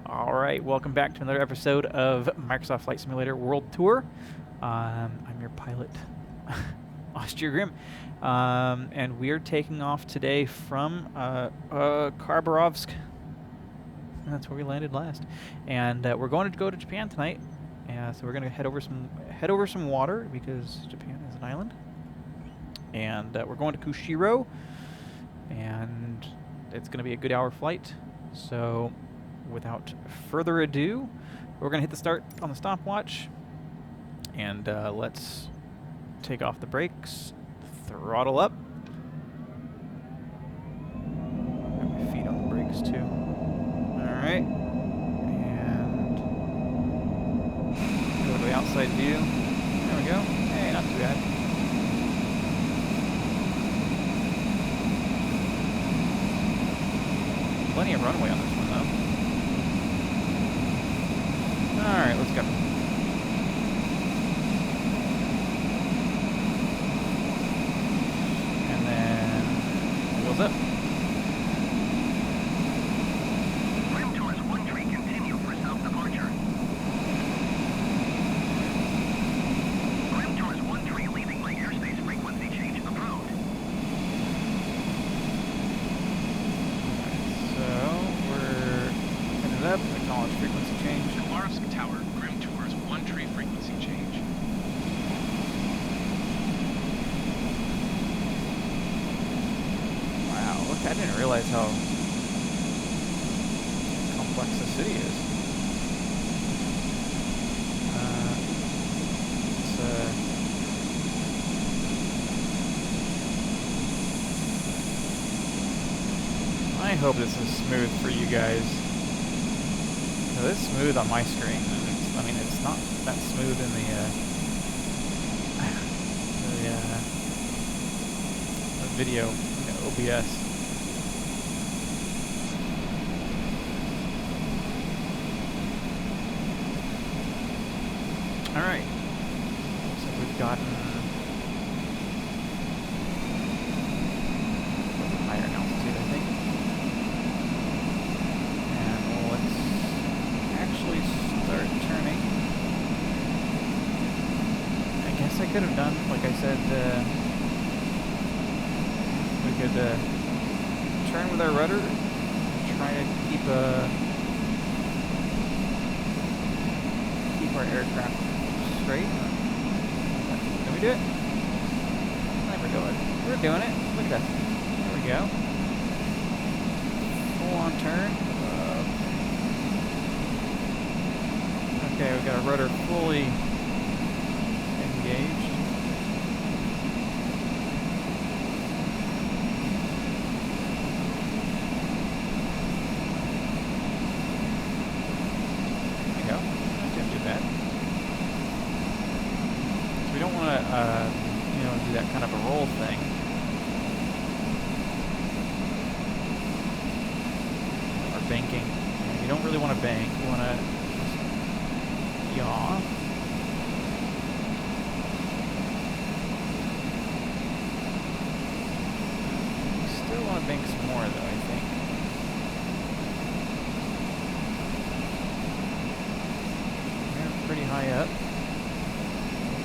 All right, welcome back to another episode of Microsoft Flight Simulator World Tour. I'm your pilot, Austria Grim, and we are taking off today from Khabarovsk. That's where we landed last, and we're going to go to Japan tonight. So we're going to head over some water because Japan is an island, and we're going to Kushiro, and it's going to be a good hour flight. So, without further ado, we're going to hit the start on the stopwatch, and let's take off the brakes, throttle up. Got my feet on the brakes too. Alright, and go to the outside view. There we go. Hey, not too bad. Plenty of runway on this one, though. Alright, let's go. And then, wheels up. Rim tours 13 continue for south departure. Rim tours 13 leaving by airspace frequency change approved. Up, acknowledge frequency change. Khabarovskiy Tower, Grim Tours, 13 frequency change. Wow, look, I didn't realize how complex the city is. I hope this is smooth for you guys. It's smooth on my screen, and it's not that smooth in the video, OBS. All right, so we've gotten higher altitude, I think. Start turning. I guess I could have done, like I said, we could turn with our rudder, try to keep our aircraft straight. Can we do it? There we go. We're doing it. Look at that. There we go. Full on turn. Okay, we've got our rudder fully engaged. There we go. That didn't do bad. So we don't want to, do that kind of a roll thing. Or banking. You don't really want to bank. You want to yaw. Still want to bank some more, though, I think. We're pretty high up.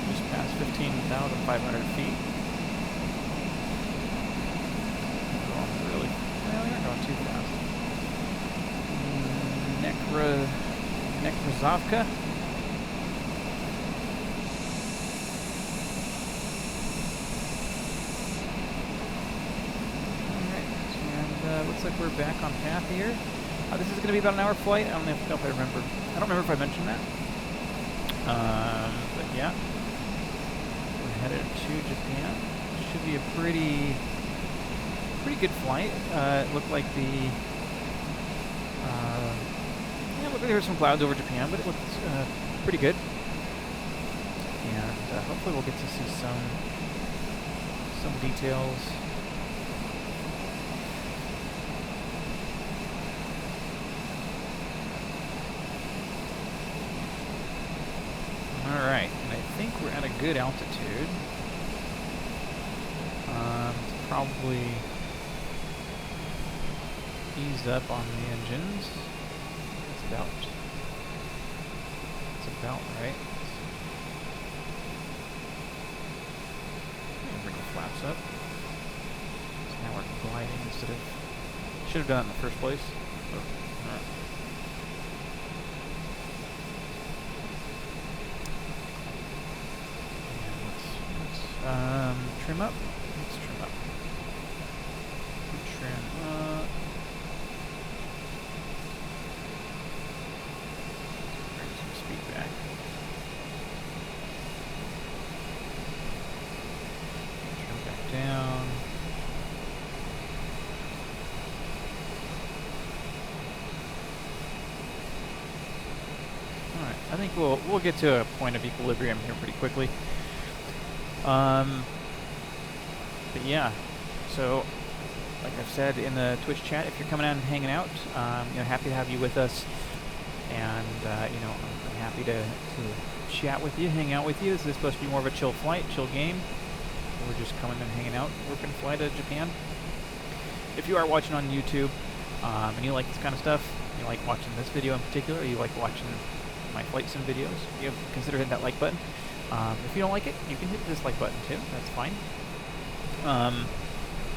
Just past 15,500 feet. We're going really... Well, we're not going too fast. Khabarovskiy. Looks like we're back on path here. This is going to be about an hour flight. I don't know if I remember. I don't remember if I mentioned that. But yeah, we're headed to Japan. Should be a pretty good flight. It looked like there were some clouds over Japan, but it looked pretty good. And hopefully we'll get to see some details. Alright, and I think we're at a good altitude. Probably ease up on the engines. It's about about right. And bring the flaps up. So now we're gliding instead of... Should have done it in the first place. Oh, alright. And let's trim up. Let's trim up. Trim up. Bring some speed back. Trim back down. Alright, I think we'll get to a point of equilibrium here pretty quickly. But yeah, so like I've said in the Twitch chat, if you're coming out and hanging out, happy to have you with us, and I'm happy to chat with you, hang out with you. This is supposed to be more of a chill flight, chill game. We're just coming and hanging out. We're going to fly to Japan. If you are watching on YouTube and you like this kind of stuff, you like watching this video in particular, or you like watching my flight sim videos, you consider hitting that like button. If you don't like it, you can hit the dislike button too. That's fine.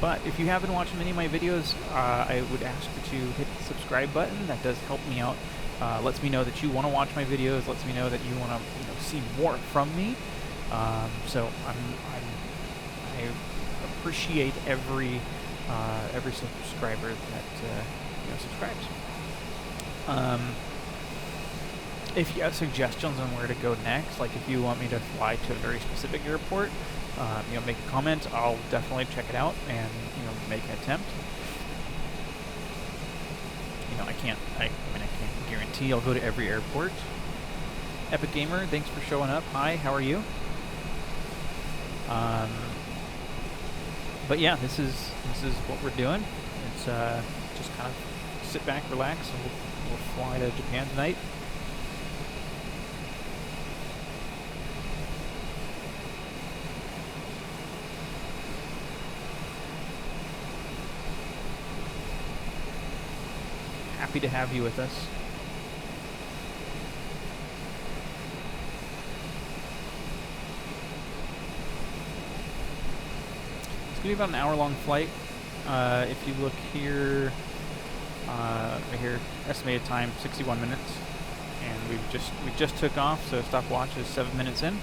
But if you have been watching many of my videos, I would ask that you hit the subscribe button. That does help me out. Lets me know that you want to watch my videos. Lets me know that you want to see more from me. So I appreciate every subscriber that subscribes. If you have suggestions on where to go next, like if you want me to fly to a very specific airport, make a comment. I'll definitely check it out and make an attempt. I can't guarantee I'll go to every airport. Epic Gamer, thanks for showing up. Hi, how are you? But yeah, this is what we're doing. It's just kind of sit back, relax, and we'll fly to Japan tonight. Happy to have you with us. It's gonna be about an hour-long flight. If you look here, right here, estimated time 61 minutes, and we just took off. So stopwatch is 7 minutes in.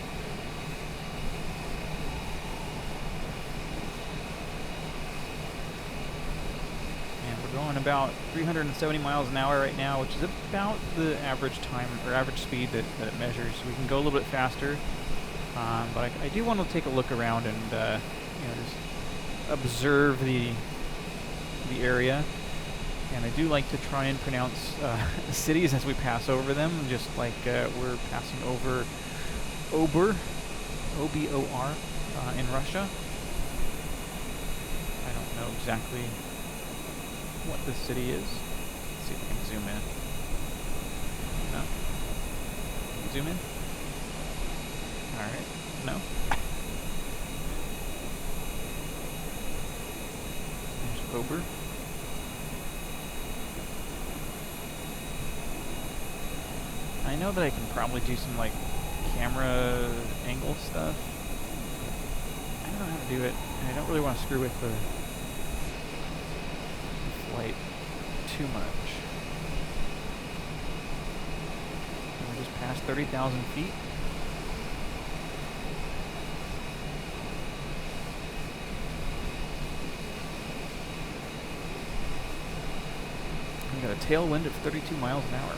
Going about 370 miles an hour right now, which is about the average time or average speed that it measures. We can go a little bit faster, but I do want to take a look around and just observe the area. And I do like to try and pronounce the cities as we pass over them, just like we're passing over Obor, O-B-O-R, in Russia. I don't know exactly what this city is. Let's see if we can zoom in. No? Zoom in? Alright. No? There's Ober. I know that I can probably do some camera angle stuff. I don't know how to do it, and I don't really want to screw with the flight too much. And we're just past 30,000 feet. We got a tailwind of 32 miles an hour.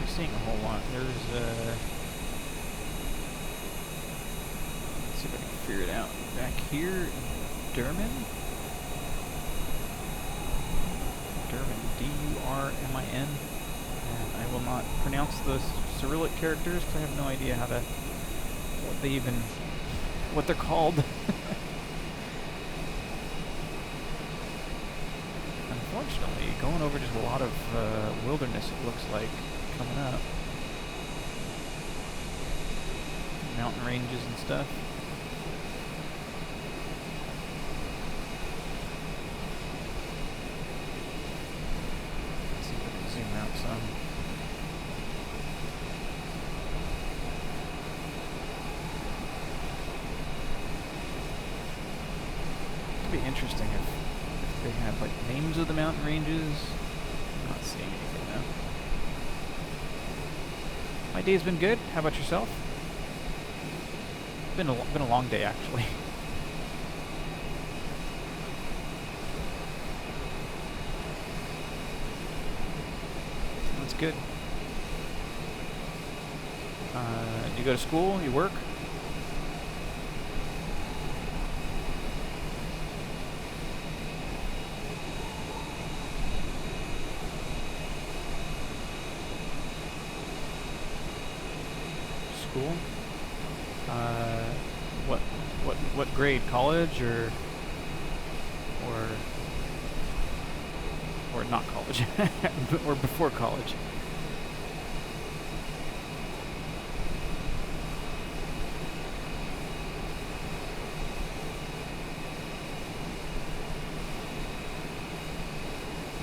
Seeing a whole lot. There's let's see if I can figure it out. Back here, Durmin, D-U-R-M-I-N, and I will not pronounce the Cyrillic characters because I have no idea what they're called. unfortunately. Going over just a lot of wilderness, it looks like, coming up. Mountain ranges and stuff. Let's see if I can zoom out some. It'd be interesting if they had like names of the mountain ranges. I'm not seeing anything though. My day's been good. How about yourself? Been a long day actually. That's good. Do you go to school? You work? School? What grade? College or not college? Or before college?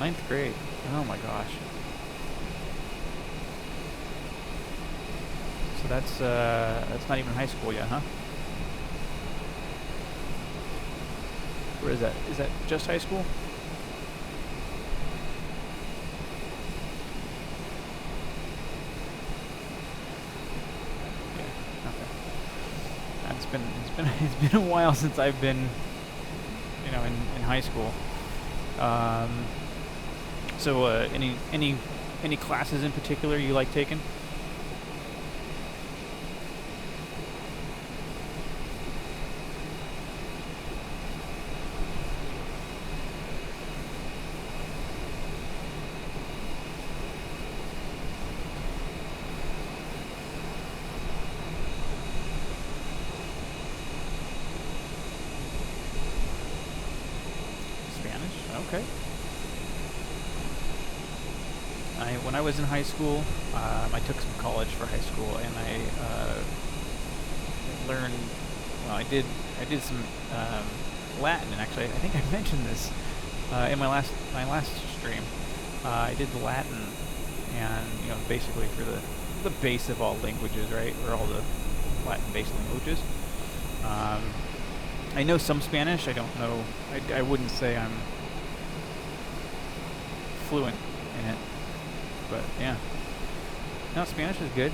Ninth grade. Oh my gosh. So that's not even high school yet, huh? Or is that just high school? Yeah, okay. It's been a while since I've been, you know, in high school. So any classes in particular you like taking? Okay. When I was in high school, I took some college for high school, and I learned. Well, I did some Latin, and actually, I think I mentioned this in my last stream. I did the Latin, and you know, basically for the base of all languages, right? Or all the Latin-based languages. I know some Spanish. I don't know. I wouldn't say I'm fluent in it, but yeah. No, Spanish is good.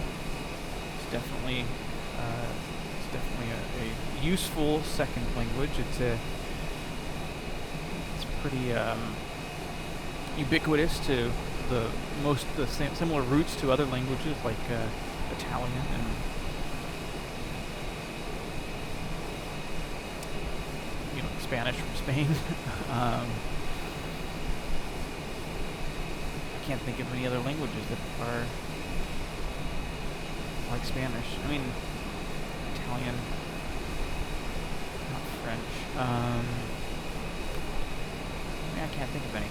It's definitely a useful second language. It's pretty ubiquitous to the similar roots to other languages like Italian and Spanish from Spain. I can't think of any other languages that are like Spanish. I mean, Italian, not French. I can't think of any.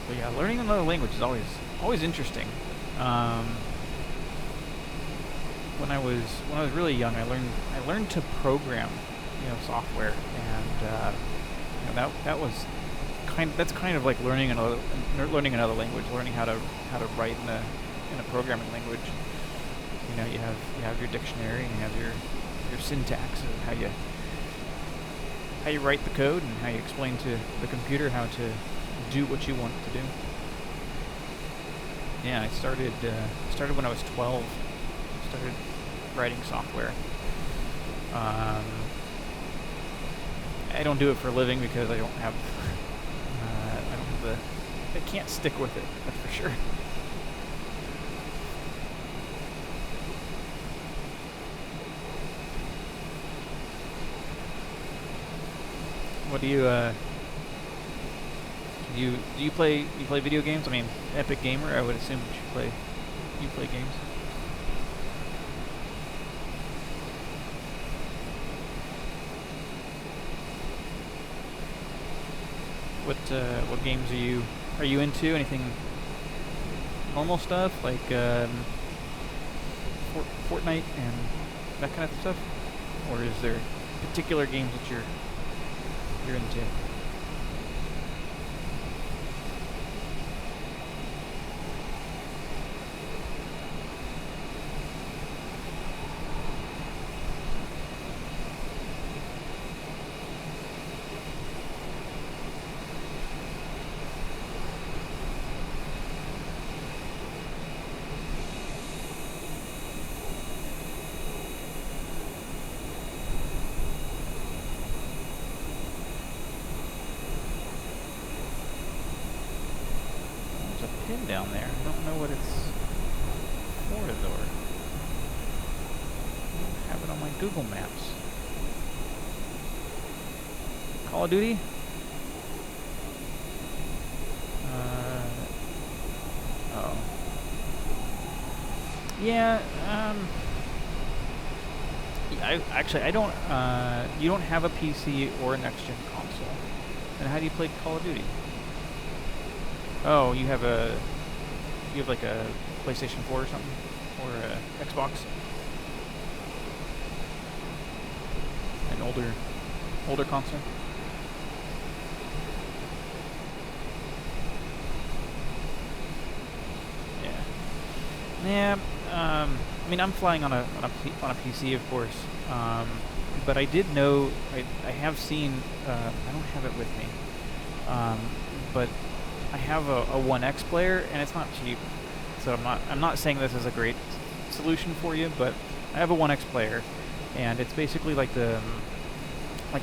But yeah, learning another language is always interesting. When I was really young, I learned to program, software, and that was that's kind of like learning another language, learning how to write in a programming language. You have your dictionary, and you have your syntax, and how you write the code, and how you explain to the computer how to do what you want it to do. Yeah, I started when I was 12. Started writing software. I don't do it for a living because I don't have I can't stick with it, that's for sure. What do you play video games? I mean, Epic Gamer, I would assume that you play games. What games are you into? Anything normal stuff like Fortnite and that kind of stuff, or is there particular games that you're into? Pin down there. I don't know what it's for, though. I don't have it on my Google Maps. Call of Duty? Oh. Yeah, I don't, you don't have a PC or a next-gen console. Then how do you play Call of Duty? Oh, you have like a PlayStation 4 or something? Or a Xbox? An older console? Yeah. Yeah, I mean, I'm flying on a PC, of course. But I did know, I have seen, I don't have it with me. But I have a 1X player, and it's not cheap, so I'm not saying this is a great solution for you, but I have a 1X player, and it's basically like the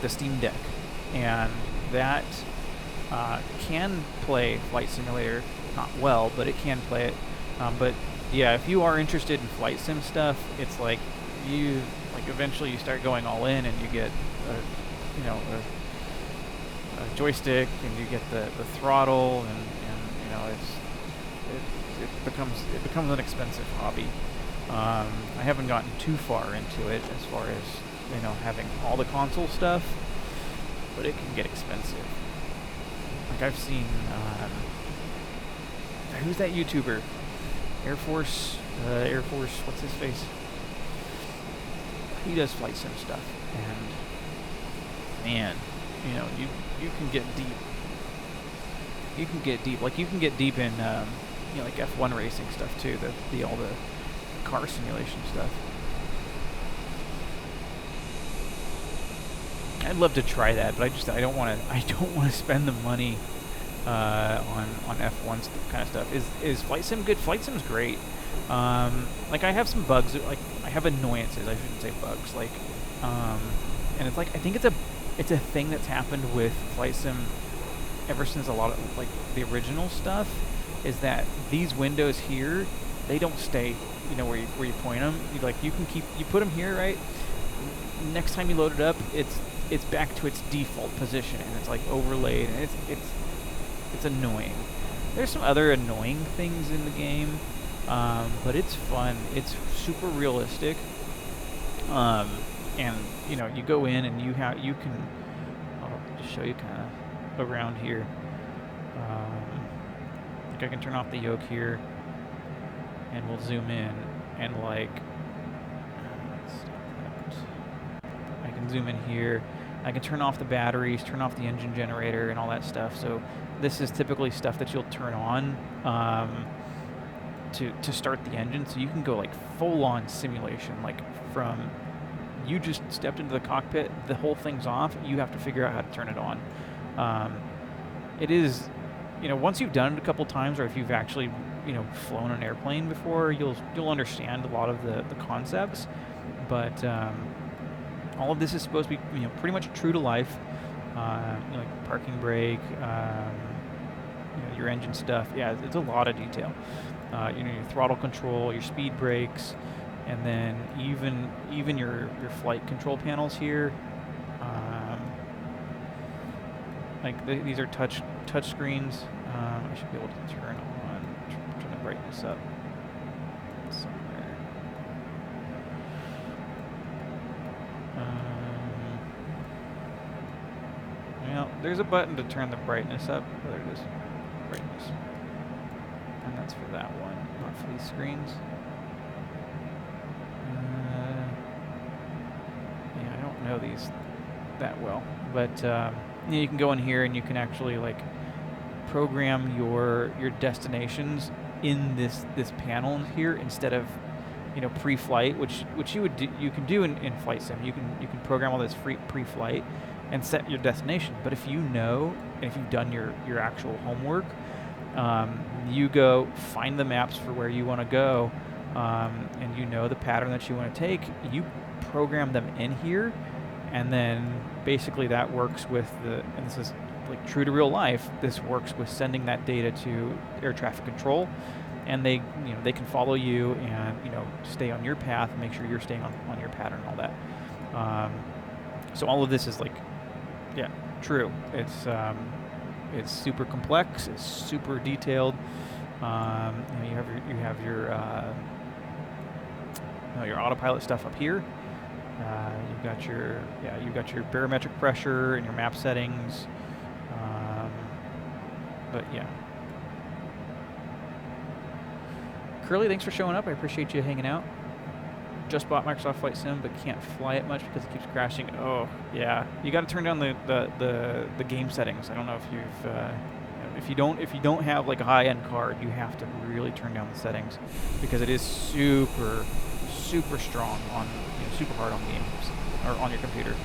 Steam Deck, and that can play Flight Simulator, not well, but it can play it. But yeah, if you are interested in flight sim stuff, it's like eventually you start going all in, and you get a joystick, and you get the throttle, and it becomes an expensive hobby. I haven't gotten too far into it as far as having all the console stuff, but it can get expensive. Like I've seen who's that YouTuber? Air Force, what's his face? He does flight sim stuff, and man, you can get deep. You can get deep. Like you can get deep in like F1 racing stuff too. All the car simulation stuff. I'd love to try that, but I don't want to spend the money on F1 kind of stuff. Is flight sim good? Flight sim's great. Like I have some bugs. Like I have annoyances. I shouldn't say bugs. Like, and it's like I think it's a thing that's happened with flight sim ever since a lot of like the original stuff. Is that these windows here, they don't stay. Where you point them. You put them here, right? Next time you load it up, it's back to its default position, and it's like overlaid, and it's annoying. There's some other annoying things in the game, but it's fun. It's super realistic, and you go in and you can. I'll just show you kind of around here. Like I can turn off the yoke here, and we'll zoom in, and I can zoom in here. I can turn off the batteries, turn off the engine generator, and all that stuff. So this is typically stuff that you'll turn on to start the engine. So you can go like full-on simulation, like from you just stepped into the cockpit, the whole thing's off. You have to figure out how to turn it on. It is, once you've done it a couple times, or if you've actually flown an airplane before, you'll understand a lot of the concepts. But all of this is supposed to be pretty much true to life. Like parking brake, your engine stuff. Yeah, it's a lot of detail. Your throttle control, your speed brakes, and then even your flight control panels here. These are touch screens. I should be able to turn the brightness up somewhere. Well, there's a button to turn the brightness up. Oh, there it is. Brightness. And that's for that one, not for these screens. Yeah, I don't know these that well, but you can go in here and you can actually like program your destinations in this panel here instead of pre-flight, which you can do in flight sim. You can program all this pre-flight and set your destination. But if you know and if you've done your actual homework, you go find the maps for where you want to go, and you know the pattern that you want to take. You program them in here, and then basically that works with and this is like true to real life. This works with sending that data to air traffic control, and they can follow you and stay on your path and make sure you're staying on your pattern and all that. So all of this is like, yeah, true. It's super complex. It's super detailed. You have your autopilot stuff up here. You've got your barometric pressure and your map settings. But yeah. Curly, thanks for showing up. I appreciate you hanging out. Just bought Microsoft Flight Sim, but can't fly it much because it keeps crashing. Oh, yeah. You got to turn down the game settings. I don't know if if you don't have like a high-end card, you have to really turn down the settings because it is super strong on super hard on games or on your computer.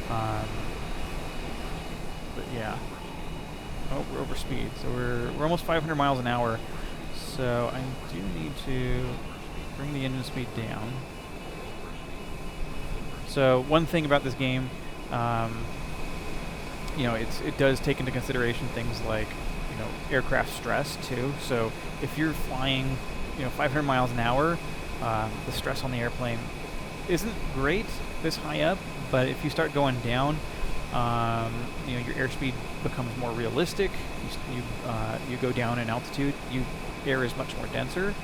But yeah. Oh, we're over speed, so we're almost 500 miles an hour. So I do need to bring the engine speed down. So one thing about this game, it does take into consideration things like aircraft stress too. So if you're flying 500 miles an hour, the stress on the airplane isn't great this high up, but if you start going down, your airspeed becomes more realistic. You go down in altitude. Air is much more denser,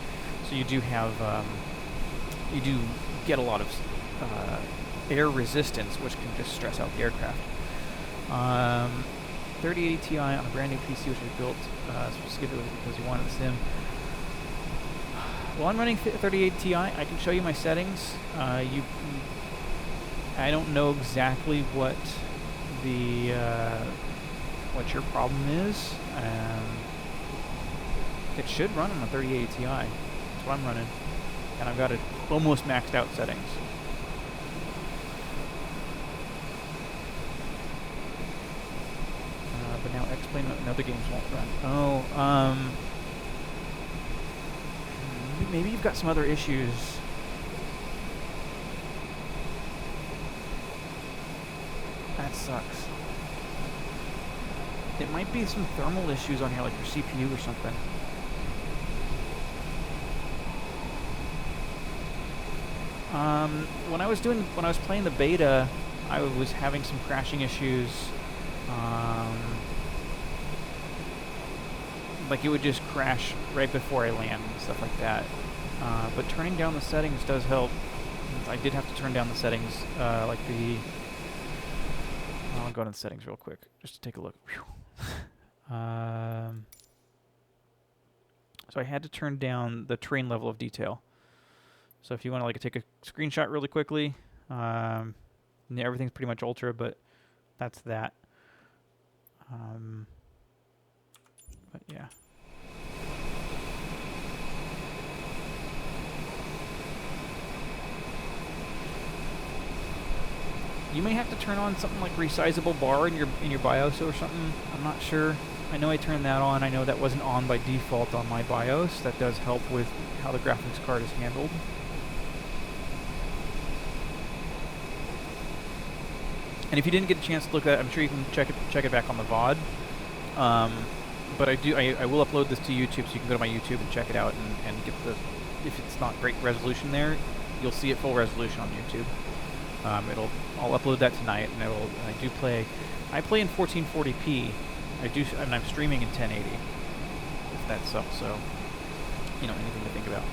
so you do get a lot of air resistance, which can just stress out the aircraft. 3080 Ti on a brand new PC, which I built specifically because you wanted the sim. Well, I'm running 3080 Ti. I can show you my settings. I don't know exactly what your problem is. It should run on a 3080 Ti. That's what I'm running, and I've got it almost maxed out settings. But now X-Plane and other games won't run. Oh, maybe you've got some other issues. That sucks. It might be some thermal issues on here, like your CPU or something. When I was playing the beta, I was having some crashing issues. Like it would just crash right before I land and stuff like that. But turning down the settings does help. I did have to turn down the settings, I'll go into the settings real quick just to take a look. So I had to turn down the terrain level of detail. So if you want to take a screenshot really quickly, everything's pretty much ultra, but that's that. But yeah. You may have to turn on something like resizable bar in your BIOS or something. I'm not sure. I know I turned that on. I know that wasn't on by default on my BIOS. That does help with how the graphics card is handled. And if you didn't get a chance to look at it, I'm sure you can check it back on the VOD. But I will upload this to YouTube, so you can go to my YouTube and check it out and get if it's not great resolution there, you'll see it full resolution on YouTube. I'll upload that tonight, and I play in 1440p. And I'm streaming in 1080. If that's also, anything to think about.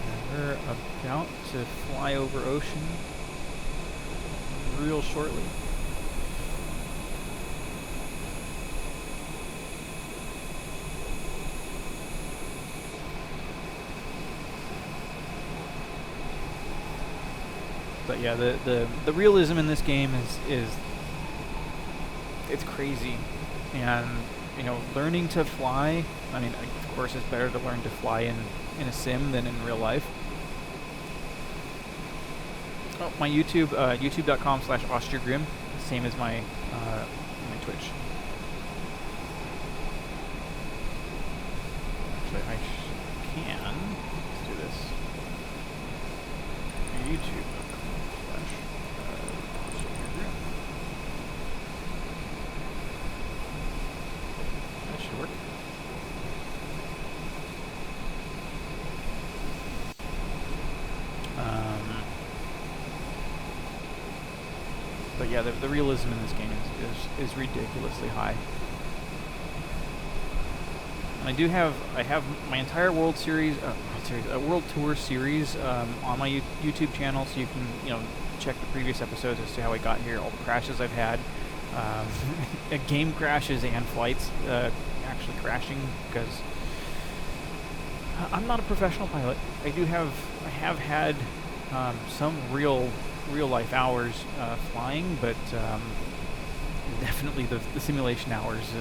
And we're about to fly over ocean real shortly. yeah, the realism in this game is it's crazy, and you know, learning to fly. I mean, of course, it's better to learn to fly in a sim than in real life. Oh, my YouTube, youtube.com/AustriaGrim, same as my my Twitch. Actually, I can. Let's do this. YouTube.com/AustriaGrim. That should work. But yeah, the realism in this game is ridiculously high. And I have my entire World Tour series on my YouTube channel, so you can check the previous episodes as to how I got here, all the crashes I've had, game crashes and flights actually crashing, because I'm not a professional pilot. I have had some real life hours flying, but definitely the simulation hours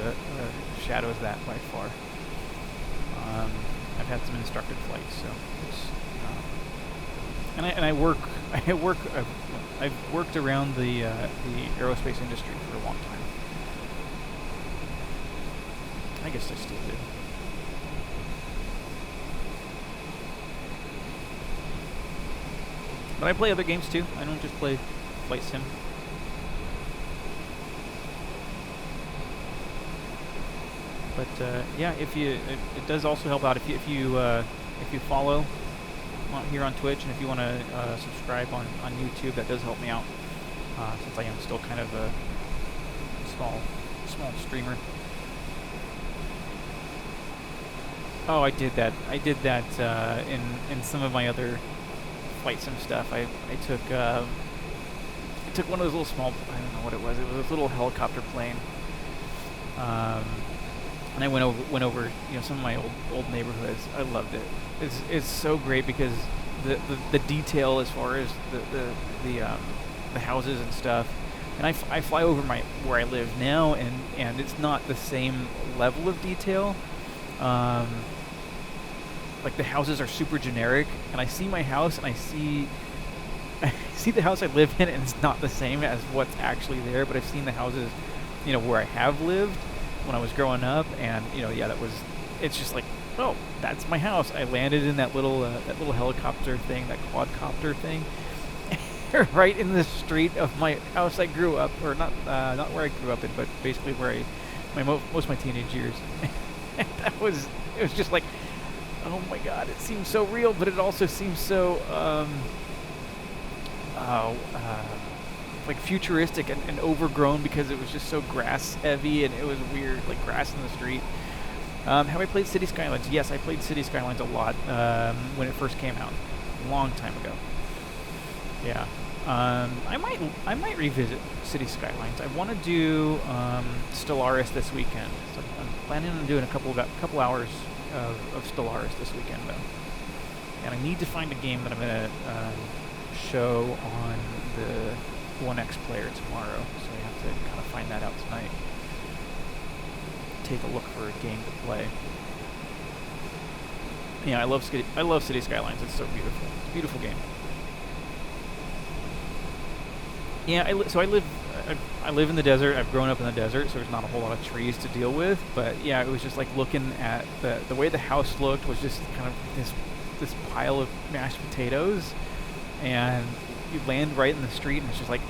shadows that by far. I've had some instructed flights, so it's, I've worked around the aerospace industry for a long time. I guess I still do. But I play other games too. I don't just play flight sim. But yeah, it does also help out if you follow here on Twitch, and if you want to subscribe on YouTube, that does help me out, since I am still kind of a small streamer. Oh, I did that in some of my other flight sim stuff. I took one of those little small, I don't know what it was. It was a little helicopter plane, and I went over some of my old neighborhoods. I loved it. It's so great because the detail as far as the houses and stuff. And I fly over where I live now, and it's not the same level of detail. Like, the houses are super generic, and I see my house, and I see the house I live in, and it's not the same as what's actually there. But I've seen the houses, where I have lived when I was growing up, and yeah, it's just like, oh, that's my house. I landed in that little helicopter thing, that quadcopter thing, right in the street of my house I grew up, or not where I grew up in, but basically where most of my teenage years. It was just like, oh my God, it seems so real, but it also seems so like futuristic and overgrown, because it was just so grass heavy, and it was weird, like grass in the street. Have I played City Skylines? Yes, I played City Skylines a lot when it first came out, a long time ago. Yeah, I might revisit City Skylines. I want to do Stellaris this weekend, so I'm planning on doing a couple hours of Stellaris this weekend, though. And I need to find a game that I'm gonna show on the 1X player tomorrow, so I have to kind of find that out tonight. Take a look for a game to play. Yeah, I love City Skylines. It's so beautiful. It's a beautiful game. Yeah, I live in the desert. I've grown up in the desert, so there's not a whole lot of trees to deal with. But yeah, it was just like looking at the way the house looked was just kind of this pile of mashed potatoes, and you land right in the street, and it's just like,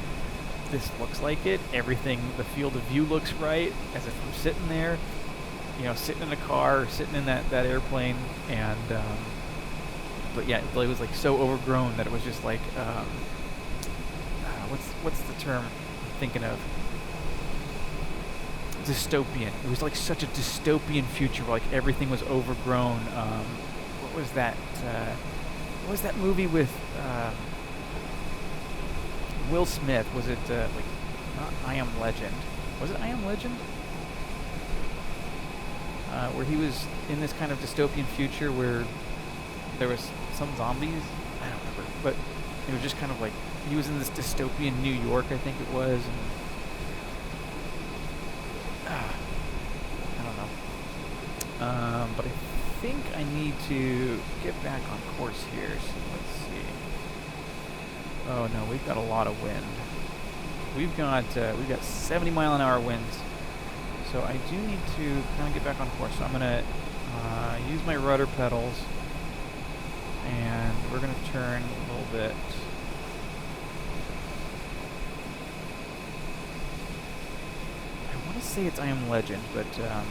this looks like it. Everything, the field of view looks right, as if I'm sitting there, sitting in a car, or sitting in that airplane, and but yeah, it was like so overgrown that it was just like, what's the term I'm thinking of? Dystopian. It was like such a dystopian future where like everything was overgrown. What was that? What was that movie with Will Smith? Was it like, not I Am Legend? Was it I Am Legend? Where he was in this kind of dystopian future where there was some zombies. I don't remember, but it was just kind of like he was in this dystopian New York, I think it was, and I don't know. But I think I need to get back on course here. So let's see. Oh no, we've got a lot of wind. We've got 70-mile-an-hour winds. So I do need to kind of get back on course. So I'm gonna use my rudder pedals, and we're gonna turn a little bit. I want to say it's I Am Legend, but it's a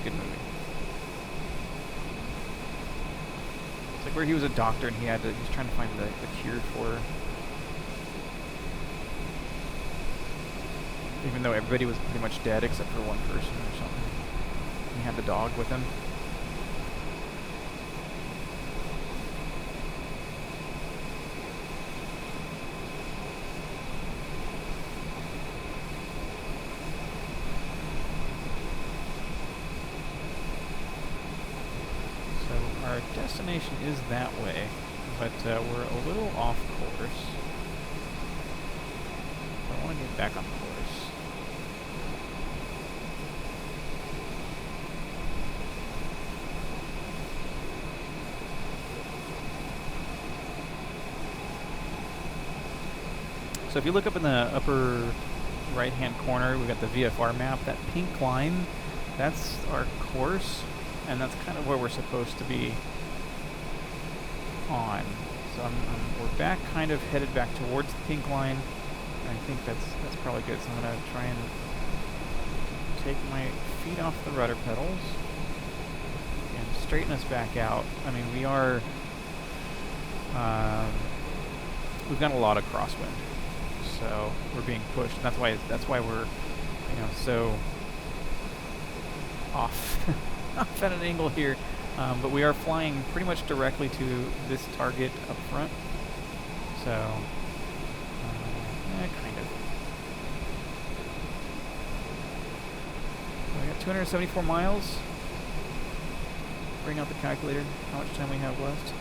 good movie. It's like where he was a doctor and he's trying to find the cure for, even though everybody was pretty much dead except for one person or something. He had the dog with him. Our destination is that way, but we're a little off course. I want to get back on course. So if you look up in the upper right-hand corner, we've got the VFR map. That pink line, that's our course. And that's kind of where we're supposed to be on. So we're back, kind of headed back towards the pink line. And I think that's probably good. So I'm gonna try and take my feet off the rudder pedals and straighten us back out. I mean, we are we've got a lot of crosswind, so we're being pushed. That's why we're so off. Off at an angle here, but we are flying pretty much directly to this target up front. So, kind of. We got 274 miles. Bring out the calculator. How much time we have left?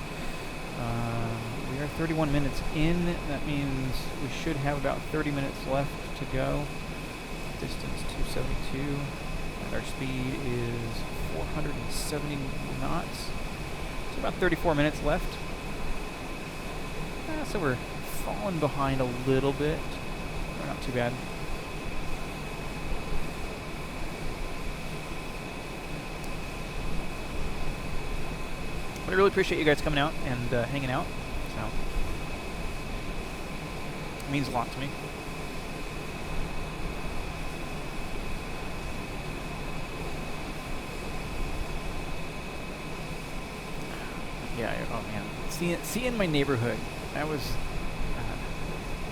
We are 31 minutes in. That means we should have about 30 minutes left to go. Distance 272. And our speed is 470 knots. So about 34 minutes left. So we're falling behind a little bit. We're not too bad. But I really appreciate you guys coming out and hanging out. So it means a lot to me. Yeah, oh man, seeing my neighborhood, that was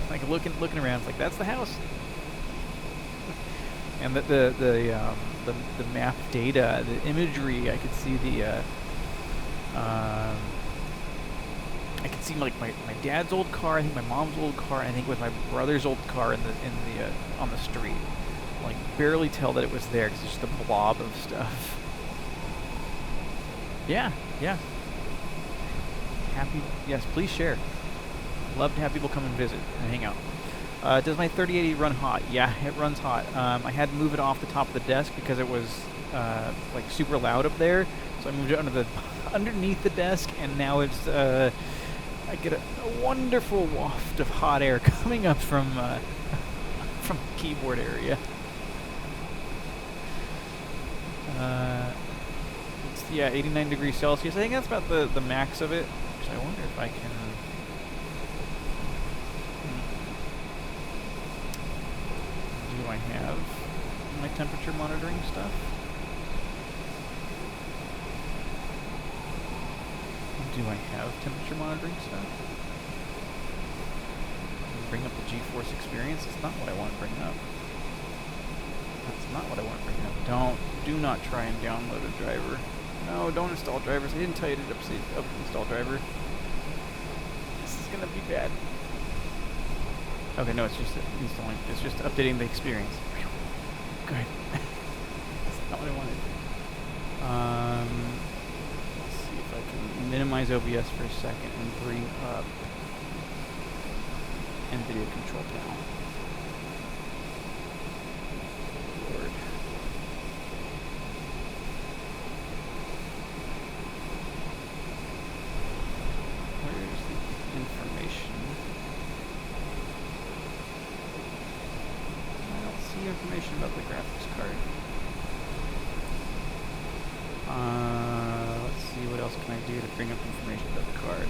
like looking around. It's like, that's the house, and the map data, the imagery. I could see I could see like my dad's old car. I think my mom's old car. And I think with my brother's old car on the street. Like barely tell that it was there because it's just a blob of stuff. Yeah. Happy, yes, please share. Love to have people come and visit and hang out. Does my 3080 run hot? Yeah, it runs hot. I had to move it off the top of the desk because it was like super loud up there. So I moved it underneath the desk, and now it's I get a wonderful waft of hot air coming up from the keyboard area. Yeah, 89 degrees Celsius. I think that's about the max of it. Actually, I wonder if I can... Do I have my temperature monitoring stuff? Do I have temperature monitoring stuff? Bring up the GeForce experience? It's not what I want to bring up. That's not what I want to bring up. Do not try and download a driver. No, don't install drivers. I didn't tell you to install driver. This is gonna be bad. Okay, no, it's just installing. It's just updating the experience. Good. That's not what I wanted. Let's see if I can minimize OBS for a second and bring up NVIDIA control panel. Lord. Where's the information? I don't see information about the graphics card. Let's see, what else can I do to bring up information about the card?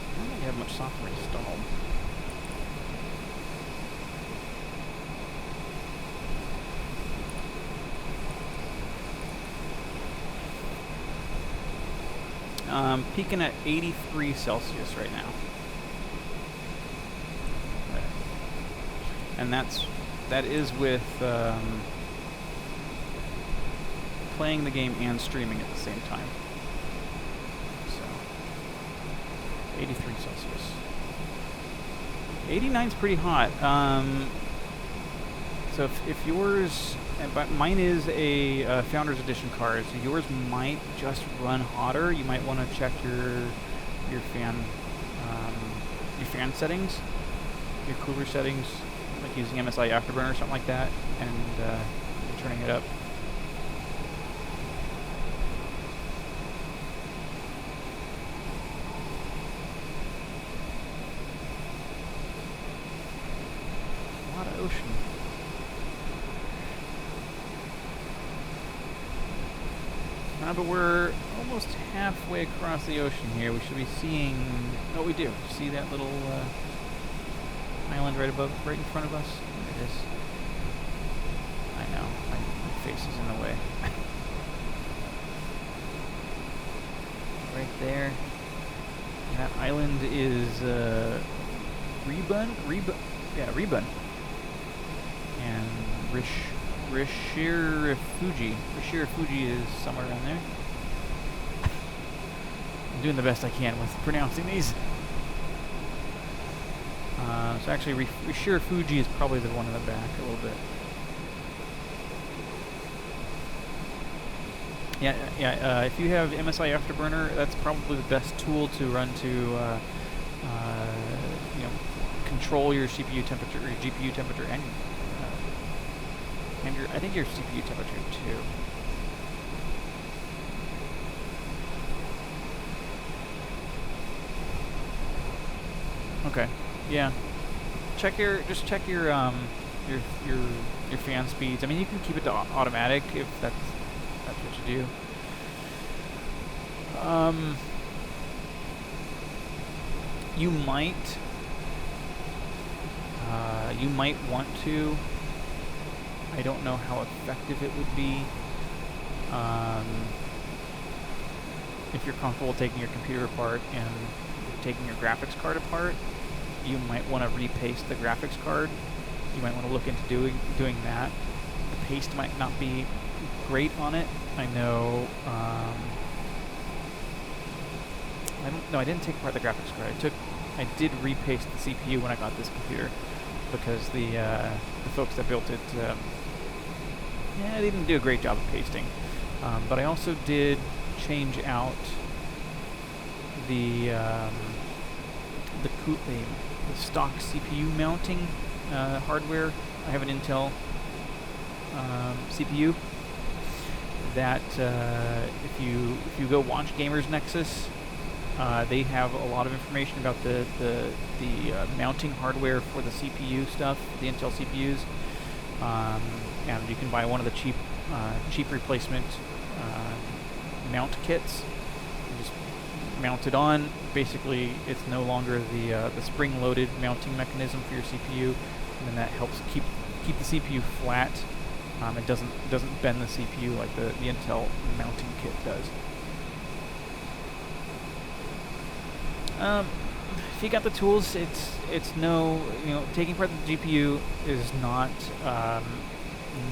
I don't think I have much software installed. Peaking at 83 Celsius right now. And that is with playing the game and streaming at the same time. So 83 Celsius. 89 is pretty hot. So if yours, but mine is a Founders Edition card, so yours might just run hotter. You might want to check your fan settings, your cooler settings, like using MSI Afterburner or something like that, and turning it up. A lot of ocean. But we're almost halfway across the ocean here. We should be seeing... Oh, we do. See that little island right in front of us? There it is. I know. My face is in the way. Right there. That island is Rebun? Yeah, Rebun. And Kushiro is somewhere around there. I'm doing the best I can with pronouncing these. So actually, Kushiro is probably the one in the back a little bit. Yeah. If you have MSI Afterburner, that's probably the best tool to run to, control your CPU temperature, or your GPU temperature, and I think your CPU temperature too. Okay. Yeah. Just check your fan speeds. I mean, you can keep it to automatic if that's what you do. You might want to. I don't know how effective it would be. If you're comfortable taking your computer apart and taking your graphics card apart, you might want to repaste the graphics card. You might want to look into doing that. The paste might not be great on it. I know. I didn't take apart the graphics card. I did repaste the CPU when I got this computer because the folks that built it, they didn't do a great job of pasting. But I also did change out the stock CPU mounting hardware. I have an Intel CPU that if you go watch Gamers Nexus, they have a lot of information about the mounting hardware for the CPU stuff, the Intel CPUs, and you can buy one of the cheap replacement mount kits. You just mount it on. Basically, it's no longer the spring-loaded mounting mechanism for your CPU, and then that helps keep the CPU flat. It doesn't bend the CPU like the Intel mounting kit does. If you got the tools, it's no, taking apart the GPU is not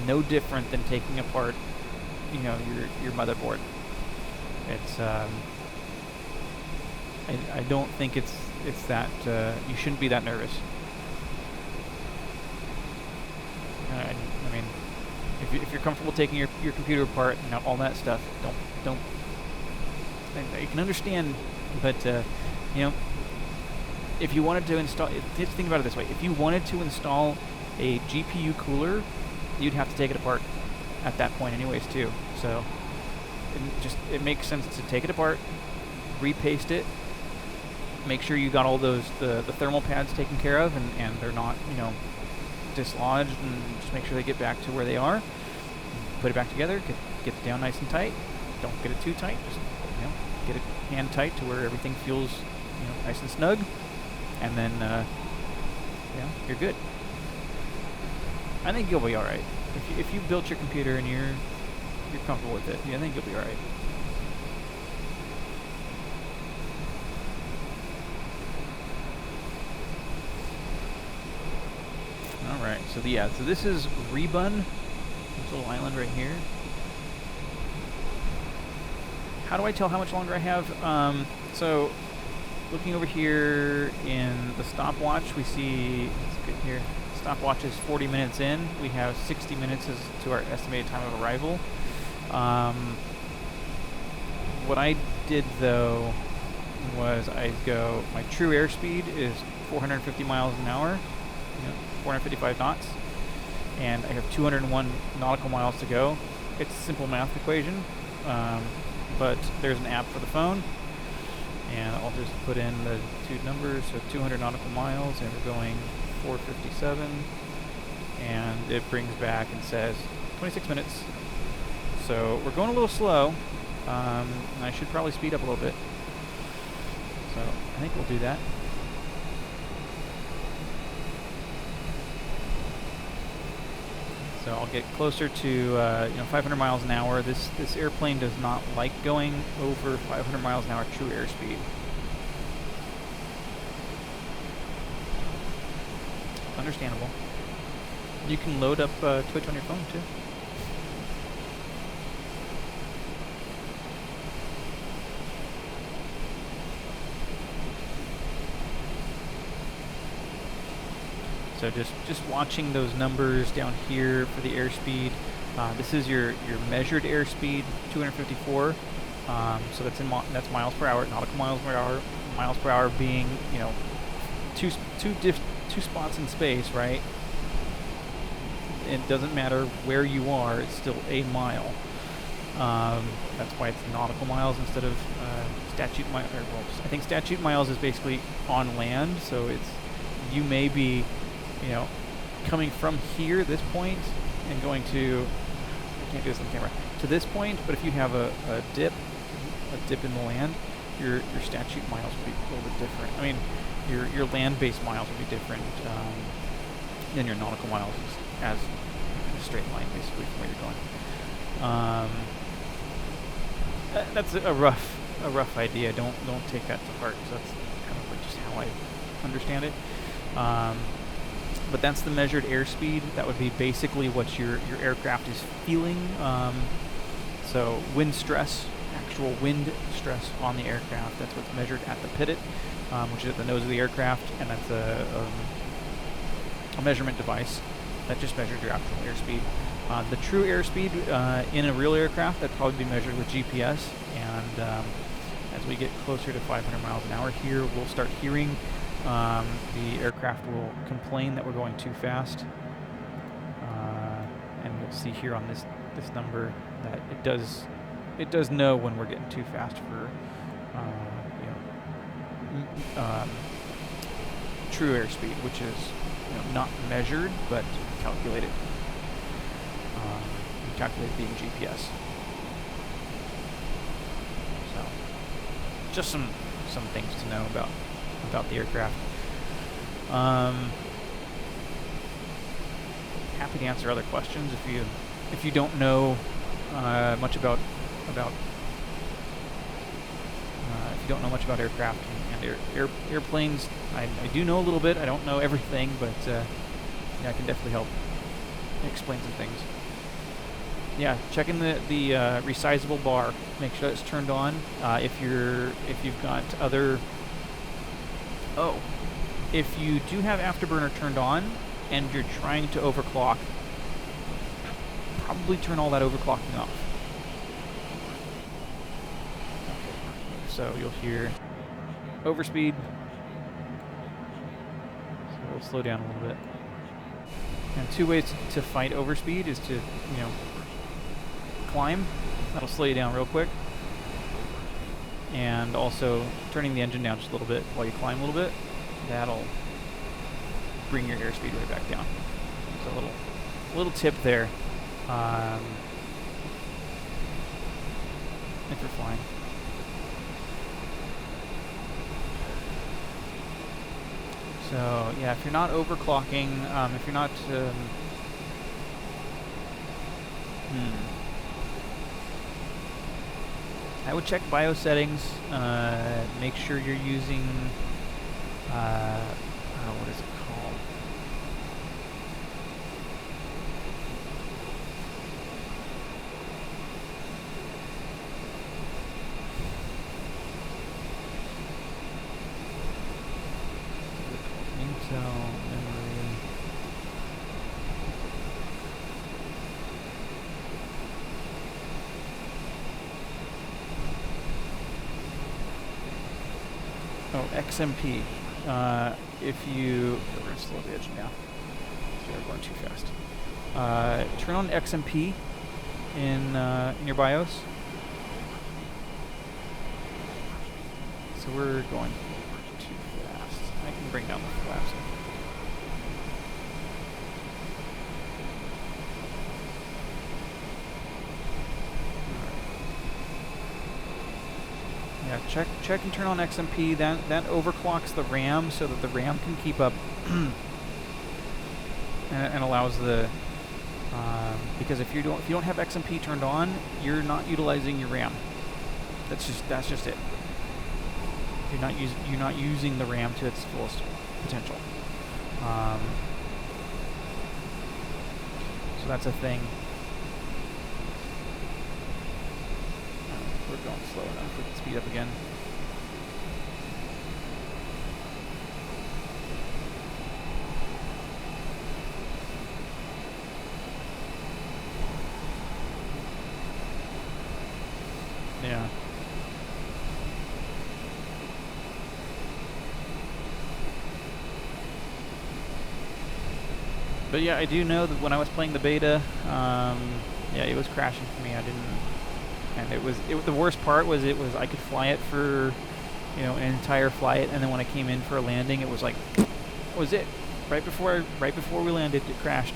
no different than taking apart, your motherboard. It's I don't think it's that you shouldn't be that nervous. I mean, if you're comfortable taking your computer apart and all that stuff, don't. I can understand, but you know, if you wanted to install, just think about it this way: if you wanted to install a GPU cooler, you'd have to take it apart at that point, anyways, too. So it makes sense to take it apart, repaste it, make sure you got all those the thermal pads taken care of, and they're not, you know, dislodged, and just make sure they get back to where they are. Put it back together, get it down nice and tight. Don't get it too tight. Just, you know, get it hand tight to where everything feels, you know, nice and snug, and then you know, you're good. I think you'll be all right. If you built your computer and you're comfortable with it, yeah, I think you'll be all right. All right. So so this is Rebun, this little island right here. How do I tell how much longer I have? So looking over here in the stopwatch, we see, let's get here. Stopwatch is 40 minutes in. We have 60 minutes as to our estimated time of arrival. What I did though was my true airspeed is 450 miles an hour, 455 knots, and I have 201 nautical miles to go. It's a simple math equation, but there's an app for the phone, and I'll just put in the two numbers, so 200 nautical miles, and we're going 457, and it brings back and says 26 minutes. So we're going a little slow, and I should probably speed up a little bit. So I think we'll do that. So I'll get closer to 500 miles an hour. This airplane does not like going over 500 miles an hour true airspeed. Understandable. You can load up Twitch on your phone too. So just watching those numbers down here for the airspeed. This is your measured airspeed, 254. So that's miles per hour, nautical miles per hour. Miles per hour being, two spots in space, right? It doesn't matter where you are; it's still a mile. That's why it's nautical miles instead of statute miles. I think statute miles is basically on land, so you may be, coming from here, this point, and going to, I can't do this on camera, to this point, but if you have a dip in the land, your statute miles would be a little bit different. I mean, your land-based miles would be different than your nautical miles, as in a straight line, basically, from where you're going. That's a rough idea. Don't take that to heart, because that's kind of like just how I understand it. But that's the measured airspeed. That would be basically what your aircraft is feeling. So wind stress, actual wind stress on the aircraft, that's what's measured at the pitot, which is at the nose of the aircraft, and that's a measurement device that just measures your actual airspeed. The true airspeed in a real aircraft, that'd probably be measured with GPS, and as we get closer to 500 miles an hour here, we'll start hearing the aircraft will complain that we're going too fast, and we'll see here on this number that it does know when we're getting too fast for true airspeed, which is not measured but calculated. Calculated being GPS. So just some things to know about the aircraft. Happy to answer other questions if you don't know much about if you don't know much about aircraft and airplanes. I do know a little bit. I don't know everything, but I can definitely help explain some things. Yeah, check in the resizable bar. Make sure it's turned on. If you've got other. If you do have Afterburner turned on and you're trying to overclock, probably turn all that overclocking off. Okay. So you'll hear overspeed. So we'll slow down a little bit. And two ways to fight overspeed is to, climb. That'll slow you down real quick. And also turning the engine down just a little bit while you climb a little bit. That'll bring your airspeed right back down. So a little tip there. If you're flying. So yeah, if you're not overclocking, if you're not, I would check BIOS settings. Make sure you're using, what is it called? Intel memory. Oh, XMP. If you... We're going to slow the engine down. We're going too fast. Turn on XMP in your BIOS. So we're going too fast. I can bring down the flaps. Yeah, check and turn on XMP. That overclocks the RAM so that the RAM can keep up and allows the because if you don't have XMP turned on, you're not utilizing your RAM. That's just it. You're not using the RAM to its fullest potential. So that's a thing. We're going slow enough. We can speed up again. Yeah. But yeah, I do know that when I was playing the beta, yeah, it was crashing for me. I didn't. And the worst part was I could fly it for, an entire flight, and then when I came in for a landing, it was like, was it right before we landed, it crashed.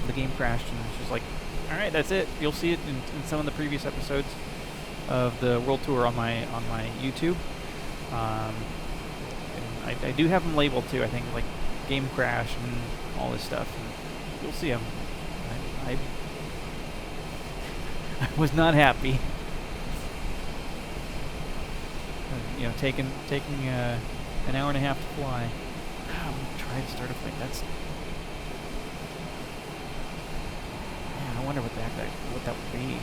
The game crashed, and it's just like, all right, that's it. You'll see it in some of the previous episodes of the World Tour on my YouTube. And I do have them labeled too. I think like game crash and all this stuff. And you'll see them. I was not happy. Taking an hour and a half to fly. I'm gonna try to start a flight. Man, I wonder what that would be.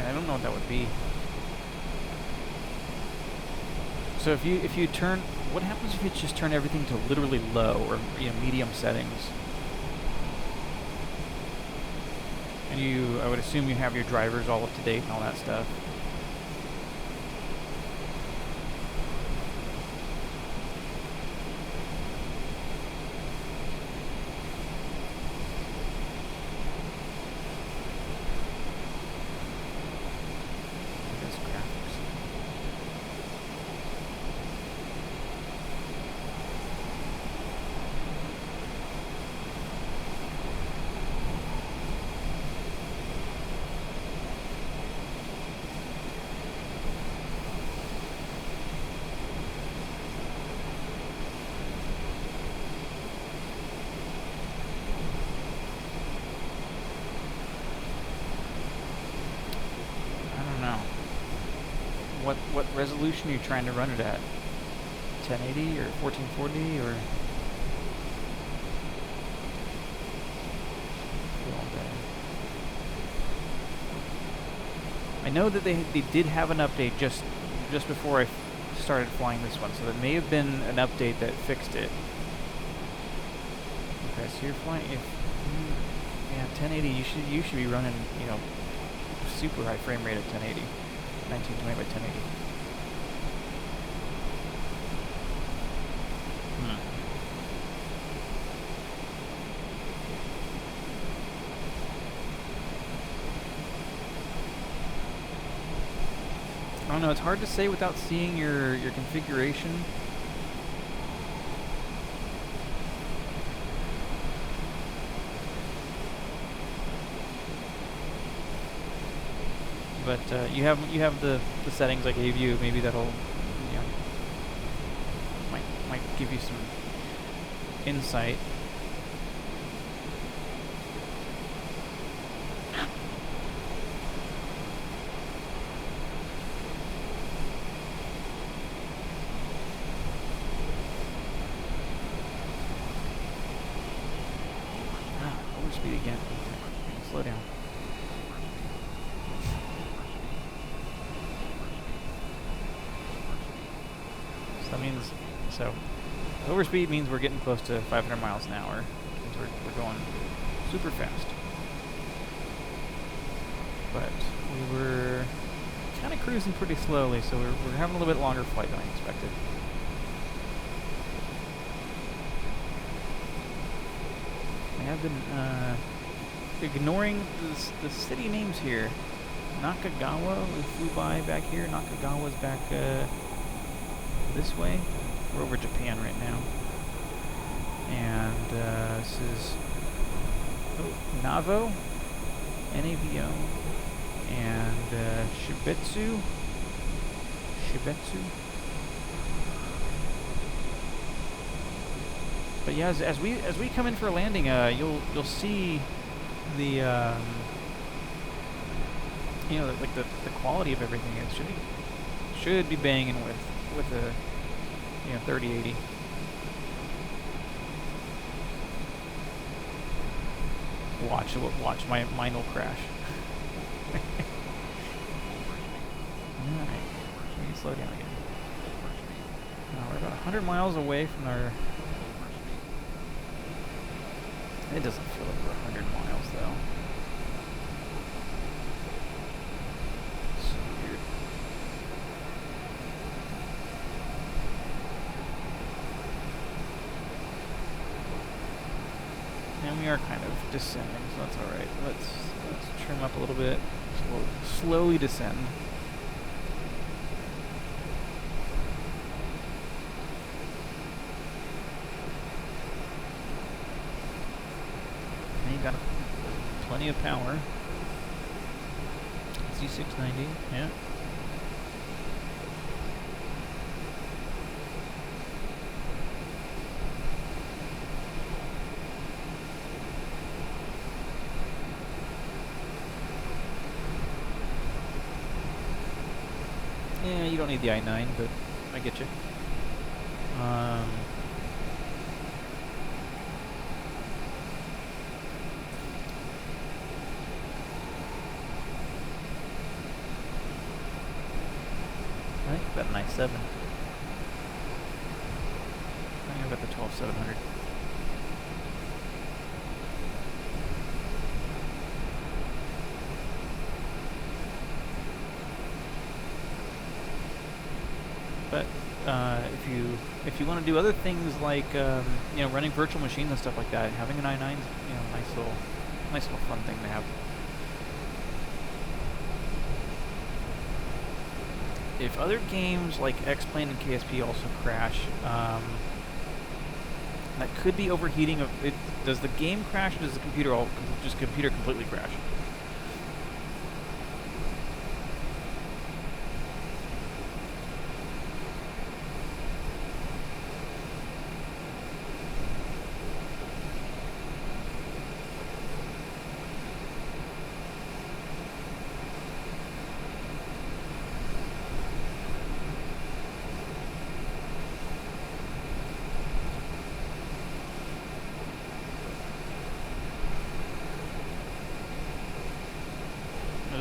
I don't know what that would be. So if you turn, what happens if you just turn everything to literally low or medium settings? And I would assume you have your drivers all up to date and all that stuff. What resolution are you trying to run it at? 1080 or 1440 or? All day. I know that they did have an update just before I started flying this one, so there may have been an update that fixed it. Okay, so you're flying. Yeah, 1080. You should be running, you know, super high frame rate at 1080, 1920 by 1080. I don't know. It's hard to say without seeing your configuration. But you have the settings I gave you. Maybe that'll, you know, might give you some insight. Overspeed again. Slow down. So overspeed means we're getting close to 500 miles an hour. We're going super fast. But we were kind of cruising pretty slowly, so we're having a little bit longer flight than I expected. I have been ignoring the city names here. Nakagawa, we flew by back here. Nakagawa's back this way. We're over Japan right now. And this is Navo, NAVO, and Shibetsu. But yeah, as we come in for a landing, you'll see the you know, like the quality of everything. It should be banging with a, you know, 3080. Watch, mine will crash. Alright, we can slow down again. We're about 100 miles away from our... It doesn't feel like we're 100 miles though. So weird. And we are kind of descending, so that's alright. Let's trim up a little bit. So we'll slowly descend. And you got plenty of power. Z690, yeah. Yeah, you don't need the i9, but I get you. I think about an i7. I think I've got the 12700. But if you want to do other things like you know, running virtual machines and stuff like that, having an i9 is, you know, nice little fun thing to have. If other games like X-Plane and KSP also crash, that could be overheating of it. Does the game crash, or does the computer computer completely crash?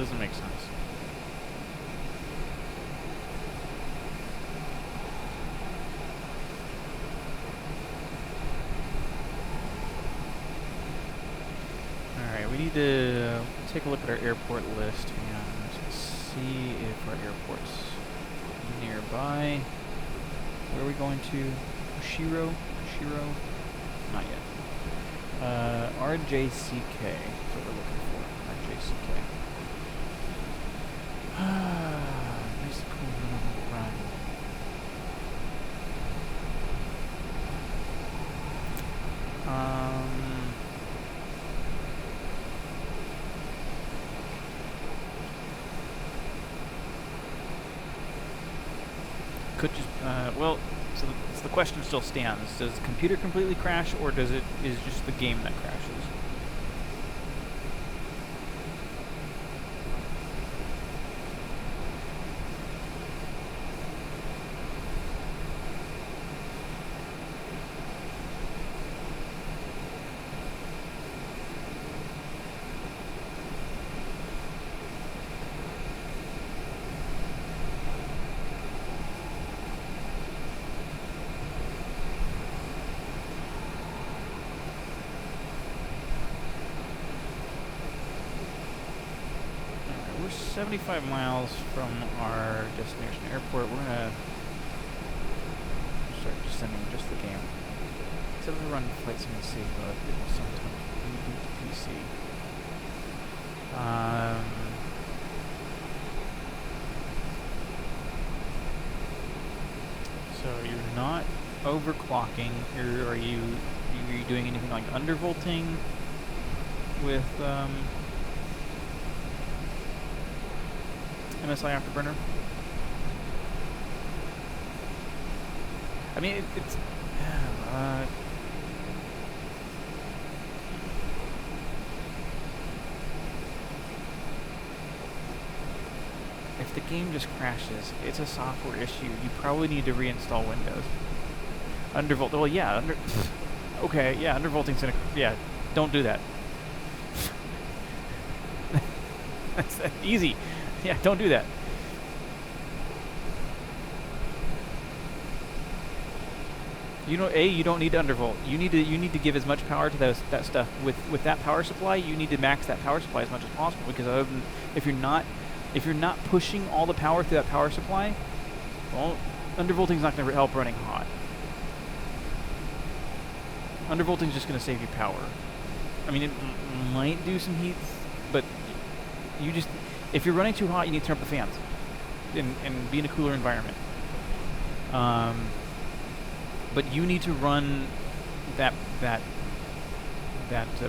doesn't make sense. Alright, we need to take a look at our airport list and see if our airport's nearby. Where are we going to? Kushiro? Kushiro? Not yet. RJCK. That's what we're looking for. RJCK. Nice cool little run. Could just, well, so the question still stands. Does the computer completely crash, or is just the game that crashes? We're 75 miles from our destination airport. We're gonna start descending just the game. Instead of run flight sim and safe mode, it will sometimes reboot the PC. So you're not overclocking. Are you doing anything like undervolting with MSI Afterburner? I mean, it's if the game just crashes, it's a software issue. You probably need to reinstall Windows. Undervolt. Well, yeah. Okay, yeah. Undervolting's gonna. Yeah. Don't do that. That's easy. Yeah, don't do that. You know, you don't need to undervolt. You need to give as much power to that stuff. With that power supply, you need to max that power supply as much as possible, because other than, if you're not pushing all the power through that power supply, well, undervolting's not going to help running hot. Undervolting's just going to save you power. I mean, it might do some heat, but you just, if you're running too hot, you need to turn up the fans and be in a cooler environment. But you need to run that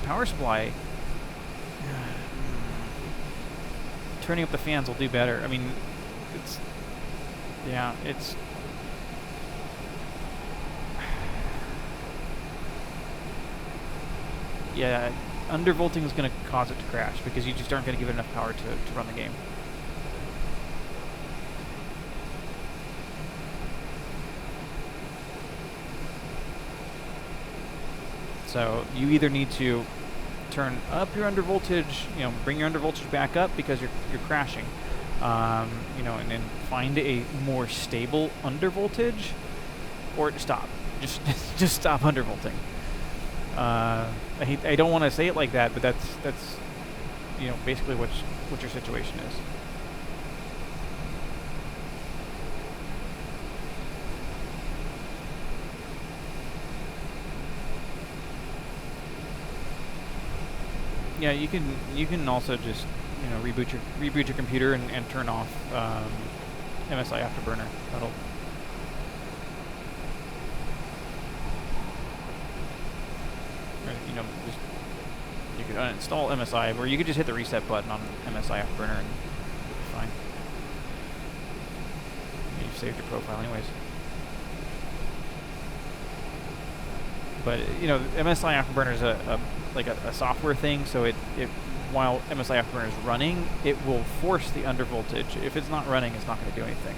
power supply. Turning up the fans will do better. I mean, it's yeah, undervolting is going to cause it to crash because you just aren't going to give it enough power to run the game. So you either need to turn up your undervoltage, bring your undervoltage back up because you're crashing, and then find a more stable undervoltage, or stop. Just stop undervolting. I don't want to say it like that, but that's basically what your situation is. Yeah, you can also just reboot your computer and turn off MSI Afterburner. That'll just, you could uninstall MSI, or you could just hit the reset button on MSI Afterburner and it'll be fine. You've saved your profile anyways. But MSI Afterburner is a software thing, so it while MSI Afterburner is running, it will force the undervoltage. If it's not running, it's not going to do anything.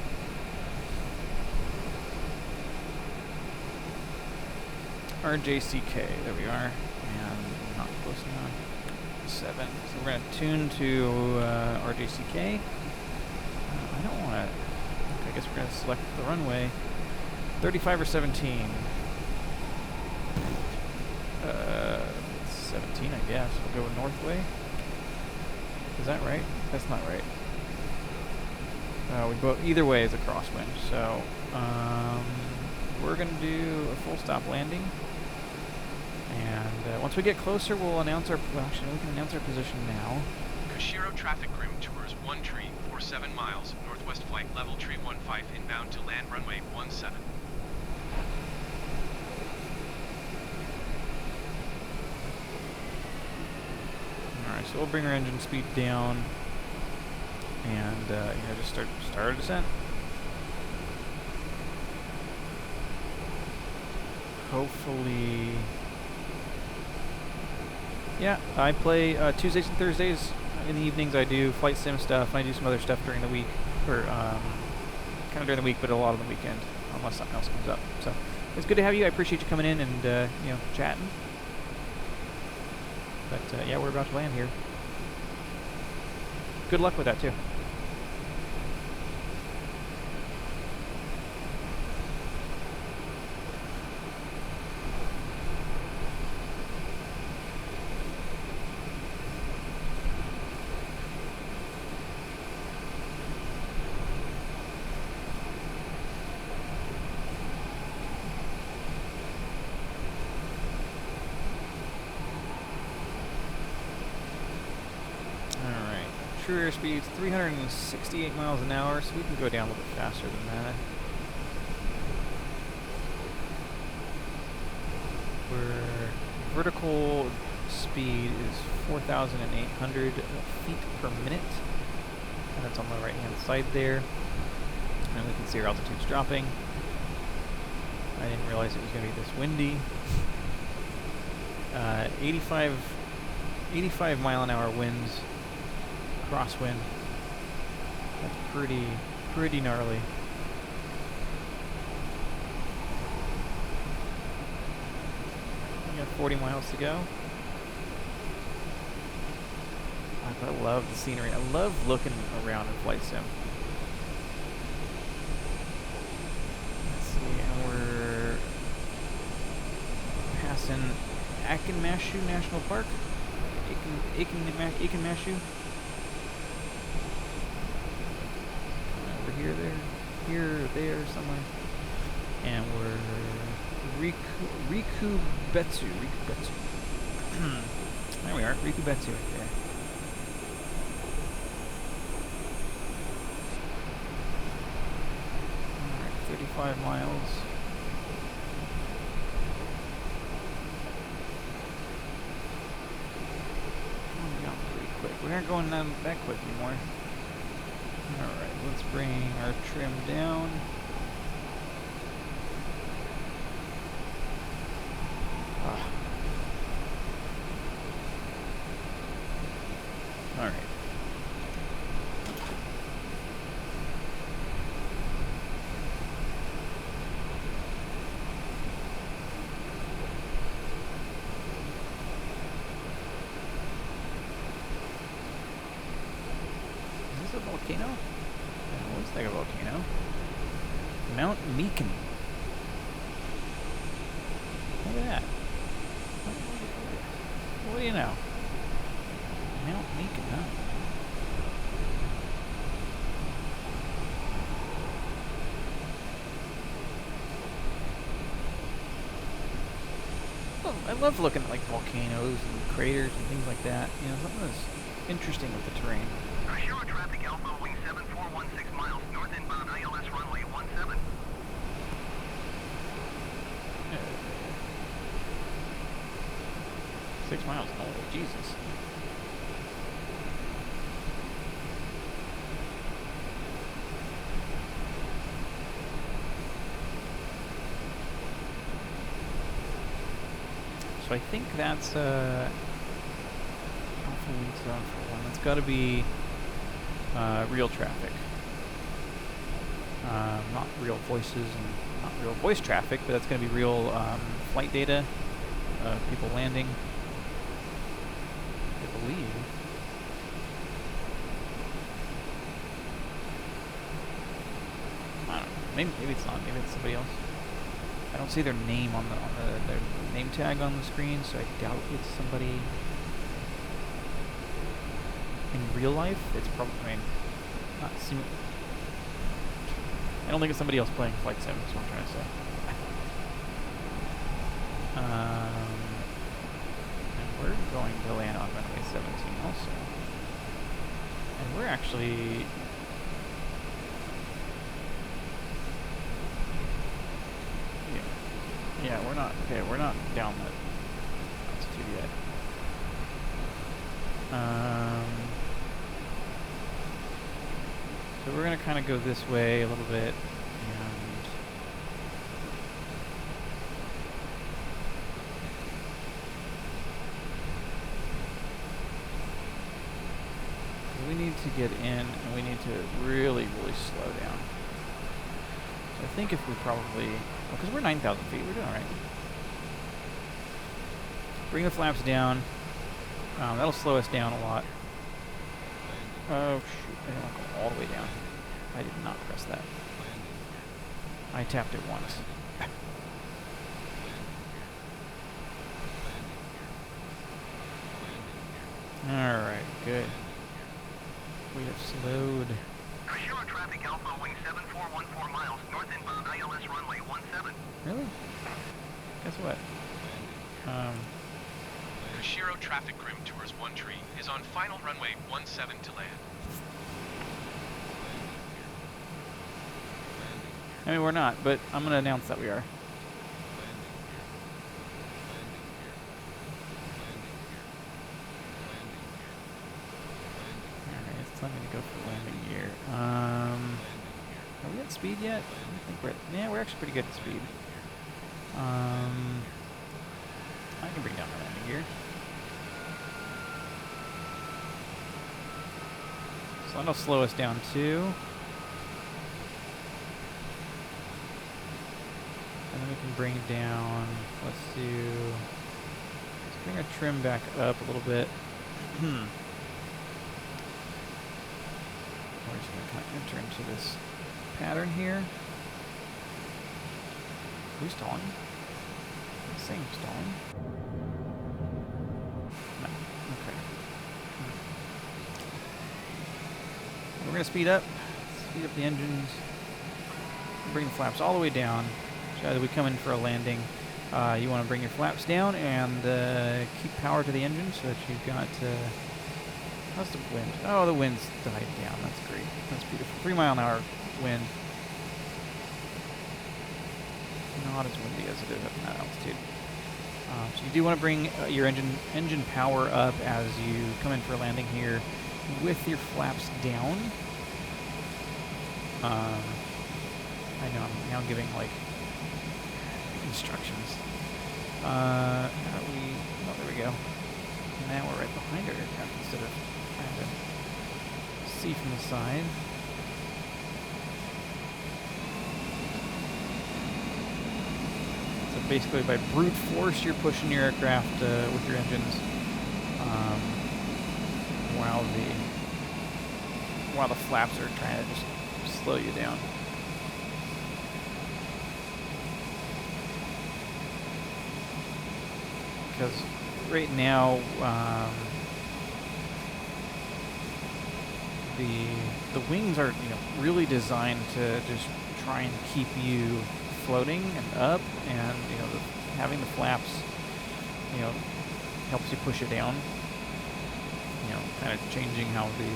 RJCK, there we are, and not close enough. 7. So we're going to tune to RJCK. I don't want to... I guess we're going to select the runway. 35 or 17? 17, I guess. We'll go Northway. Is that right? That's not right. We go either way is a crosswind. So we're going to do a full stop landing. And once we get closer, we'll announce our... Well, actually, we can announce our position now. Kushiro traffic grim tours 1 tree, 47 miles, northwest flight level tree 15 inbound to land runway 17. Alright, so we'll bring our engine speed down and just start our descent. Hopefully... Yeah, I play Tuesdays and Thursdays. In the evenings I do flight sim stuff, and I do some other stuff during the week, or kind of during the week, but a lot on the weekend, unless something else comes up. So it's good to have you. I appreciate you coming in and chatting. But yeah, we're about to land here. Good luck with that too. True airspeed's 368 miles an hour, so we can go down a little bit faster than that. Where vertical speed is 4,800 feet per minute. And that's on the right-hand side there. And we can see our altitude's dropping. I didn't realize it was going to be this windy. 85 mile an hour winds. Crosswind. That's pretty gnarly. We got 40 miles to go. I love the scenery. I love looking around in Flight Sim. Let's see, and we're passing Akinmashu National Park. Akinmashu. Here, there, somewhere. And we're Rikubetsu. There we are, Rikubetsu right there. Alright, 35 miles. Oh, we got pretty quick. We aren't going down that quick anymore. Alright, let's bring our trim down. Alright. Is this a volcano? It looks like a volcano. Mount Meakin. Look at that. What do you know? Mount Meakin, huh? Well, I love looking at like volcanoes and craters and things like that. You know, something that's interesting with the terrain. Kushiro traffic Alpha wing 7416 miles north inbound ILS runway 17. 6 miles. Oh, Jesus. So I think that's Alpha Wing 741. That's got to be real traffic. Not real voices and not real voice traffic, but that's going to be real flight data, people landing, I believe. Maybe it's not. Maybe it's somebody else. I don't see their name on their name tag on the screen, so I doubt it's somebody in real life. It's probably, I mean, not I don't think it's somebody else playing Flight Sim. That's what I'm trying to say. And we're going to land on runway 17 also. And we're actually... Yeah, we're not... Okay, we're not down that altitude yet. So we're going to kind of go this way a little bit. We need to get in, and we need to really, really slow down. So I think if we probably... Oh, because we're 9,000 feet, we're doing all right. Bring the flaps down. That'll slow us down a lot. Oh, shoot. I don't want to go all the way down. I did not press that. I tapped it once. Alright, good. We have slowed. Kushiro traffic Alpha wing 7414 miles, north inbound ILS runway 17. Really? Guess what? Kushiro traffic grim tours 1 tree is on final runway 17 to land. I mean, we're not, but I'm going to announce that we are. Alright, it's time to go for landing gear. Are we at speed yet? I don't think we're at... Yeah, we're actually pretty good at speed. I can bring down my landing gear. So that'll slow us down too. And then we can bring down, let's bring our trim back up a little bit. We're just going to kind of enter into this pattern here. Who's stalling? I'm saying stalling. No. Okay. We're going to speed up the engines. Bring the flaps all the way down. So as we come in for a landing, you want to bring your flaps down and keep power to the engine so that you've got... how's the wind? Oh, the wind's died down. That's great. That's beautiful. 3 mile an hour wind. Not as windy as it is at that altitude. So you do want to bring your engine power up as you come in for a landing here with your flaps down. I know I'm now giving like instructions. How do we... Oh, there we go. Now we're right behind our aircraft instead of trying to see from the side. So basically by brute force you're pushing your aircraft with your engines while the flaps are trying to just slow you down. Because right now, the wings are really designed to just try and keep you floating and up, and having the flaps helps you push it down. Kind of changing how the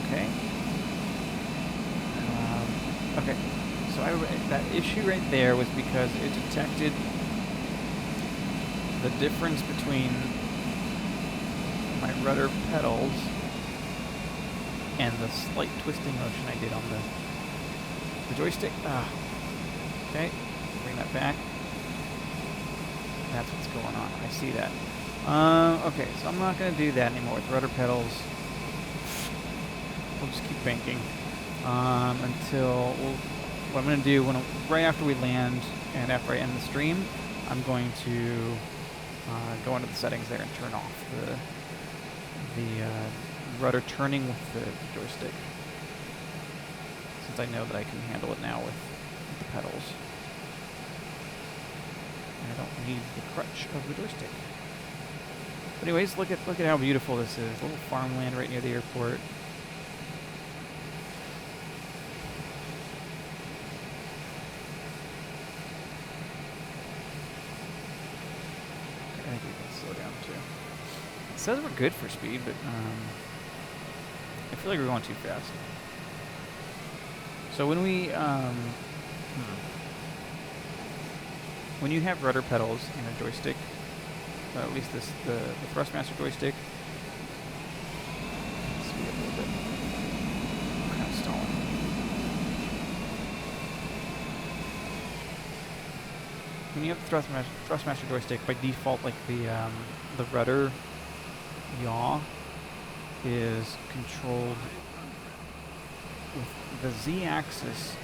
okay. Okay. So that issue right there was because it detected the difference between my rudder pedals and the slight twisting motion I did on the joystick. Okay, bring that back. That's what's going on. I see that. Okay, so I'm not going to do that anymore with rudder pedals. We'll just keep banking until what I'm going to do right after we land and after I end the stream, I'm going to go into the settings there and turn off the rudder turning with the joystick. Since I know that I can handle it now with the pedals. And I don't need the crutch of the joystick. But anyways, look at how beautiful this is. A little farmland right near the airport. I think we can slow down too. It says we're good for speed, but I feel like we're going too fast. So when we when you have rudder pedals and a joystick, at least the Thrustmaster joystick, speed up a little bit. I'm kind of stalling. When you have the Thrustmaster joystick, by default, like the rudder yaw is controlled with the Z-axis.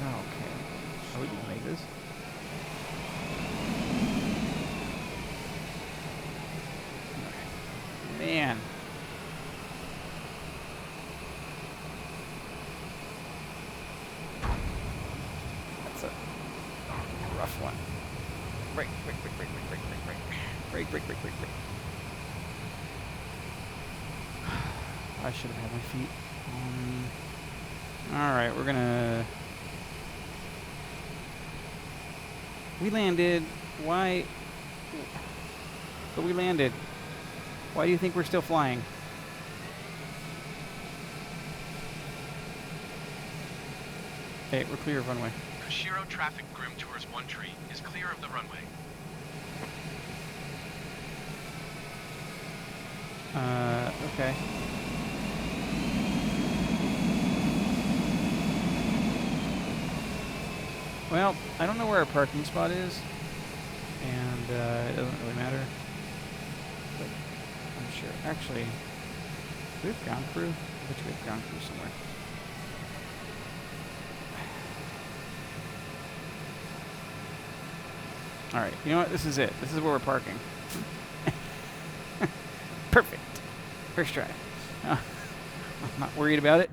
Oh, okay. Are we gonna make this? Man. That's a rough one. Brake. I should have had my feet on. Alright, we're gonna... We landed. Why? But we landed. Why do you think we're still flying? Okay, we're clear of runway. Kushiro traffic Grim Tours 1 tree is clear of the runway. Okay. Well, I don't know where our parking spot is, and it doesn't really matter. But I'm sure. Actually, do we have ground crew? I bet you we have ground crew somewhere. Alright, you know what? This is it. This is where we're parking. Perfect. First try. I'm not worried about it.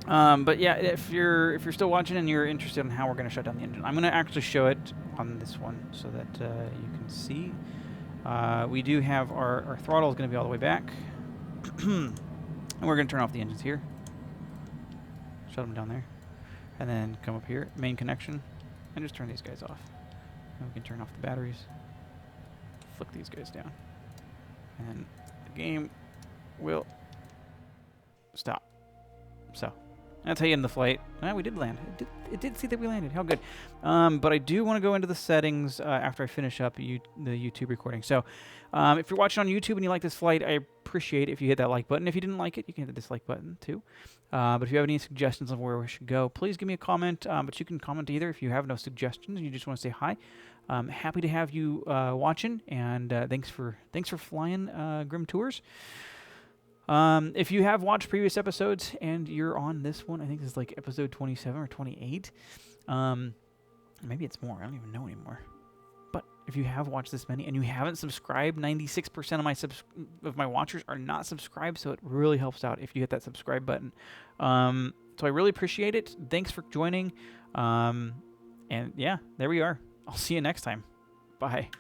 But yeah, if you're still watching and you're interested in how we're going to shut down the engine, I'm going to actually show it on this one so that you can see. We do have our throttle is going to be all the way back. And we're going to turn off the engines here. Shut them down there. And then come up here, main connection, and just turn these guys off. And we can turn off the batteries. Flick these guys down. And then the game will stop. So that's how you end the flight. We did land. It did see that we landed. How good. But I do want to go into the settings after I finish up the YouTube recording. So if you're watching on YouTube and you like this flight, I appreciate it if you hit that like button. If you didn't like it, you can hit the dislike button too. But if you have any suggestions of where we should go, please give me a comment. But you can comment either if you have no suggestions and you just want to say hi. Happy to have you watching, and thanks for flying Grim Tours. If you have watched previous episodes and you're on this one, I think this is like episode 27 or 28. Maybe it's more. I don't even know anymore. But if you have watched this many and you haven't subscribed, 96% of my watchers are not subscribed, so it really helps out if you hit that subscribe button. So I really appreciate it. Thanks for joining. And yeah, there we are. I'll see you next time. Bye.